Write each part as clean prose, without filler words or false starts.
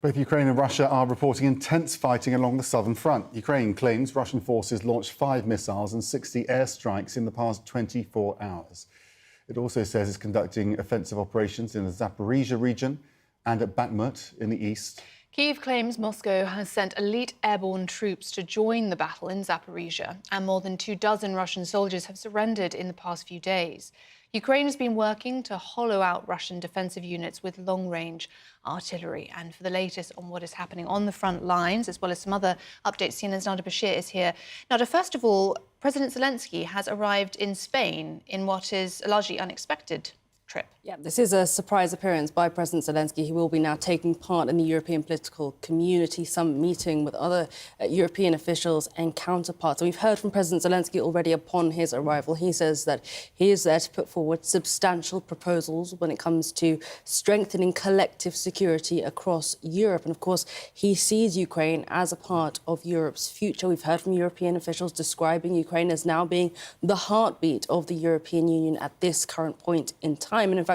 Both Ukraine and Russia are reporting intense fighting along the southern front. Ukraine claims Russian forces launched 5 missiles and 60 airstrikes in the past 24 hours. It also says it's conducting offensive operations in the Zaaborijia region and at Bakhmut in the east. Kyiv claims Moscow has sent elite airborne troops to join the battle in Zaaborijia, and more than 24 Russian soldiers have surrendered in the past few days. Ukraine has been working to hollow out Russian defensive units with long-range artillery. And for the latest on what is happening on the front lines, as well as some other updates, CNN's Nada Bashir is here. Nada, first of all, President Zelensky has arrived in Spain in what is a largely unexpected trip. Yeah, this is a surprise appearance by President Zelensky. He will be now taking part in the European Political Community Summit meeting with other European officials and counterparts. And we've heard from President Zelensky already upon his arrival. He says that he is there to put forward substantial proposals when it comes to strengthening collective security across Europe. And of course, he sees Ukraine as a part of Europe's future. We've heard from European officials describing Ukraine as now being the heartbeat of the European Union at this current point in time. And in fact,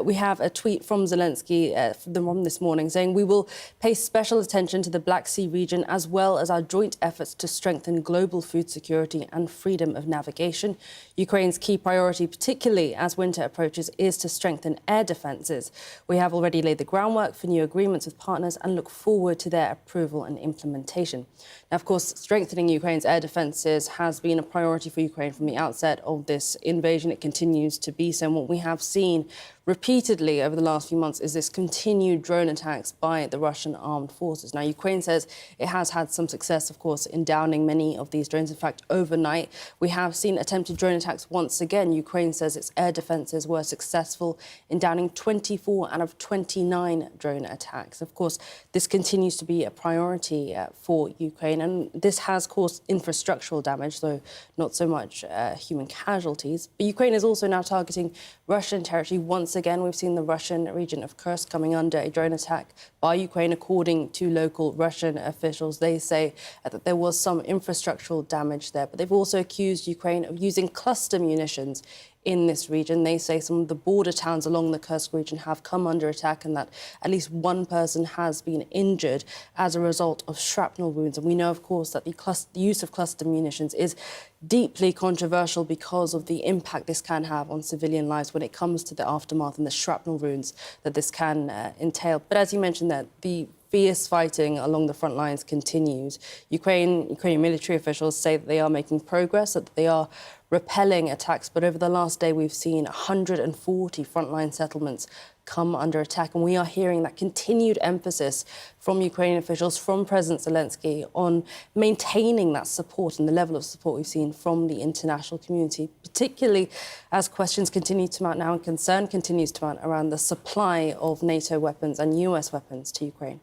we have a tweet from Zelensky from this morning saying, "We will pay special attention to the Black Sea region as well as our joint efforts to strengthen global food security and freedom of navigation. Ukraine's key priority, particularly as winter approaches, is to strengthen air defences. We have already laid the groundwork for new agreements with partners and look forward to their approval and implementation." Now, of course, strengthening Ukraine's air defences has been a priority for Ukraine from the outset of this invasion. It continues to be so. And what we have seen repeatedly over the last few months is this continued drone attacks by the Russian armed forces. Now, Ukraine says it has had some success, of course, in downing many of these drones. In fact, overnight, we have seen attempted drone attacks once again. Ukraine says its air defences were successful in downing 24 out of 29 drone attacks. Of course, this continues to be a priority for Ukraine, and this has caused infrastructural damage, though not so much human casualties. But Ukraine is also now targeting Russian territory. Once again, we've seen the Russian region of Kursk coming under a drone attack by Ukraine. According to local Russian officials, they say that there was some infrastructural damage there, but they've also accused Ukraine of using cluster munitions in this region. They say some of the border towns along the Kursk region have come under attack and that at least one person has been injured as a result of shrapnel wounds. And we know, of course, that the use of cluster munitions is deeply controversial because of the impact this can have on civilian lives when it comes to the aftermath and the shrapnel wounds that this can entail. But as you mentioned, that the fierce fighting along the front lines continues. Ukrainian military officials say that they are making progress, that they are repelling attacks. But over the last day, we've seen 140 frontline settlements come under attack. And we are hearing that continued emphasis from Ukrainian officials, from President Zelensky, on maintaining that support and the level of support we've seen from the international community, particularly as questions continue to mount now and concern continues to mount around the supply of NATO weapons and US weapons to Ukraine.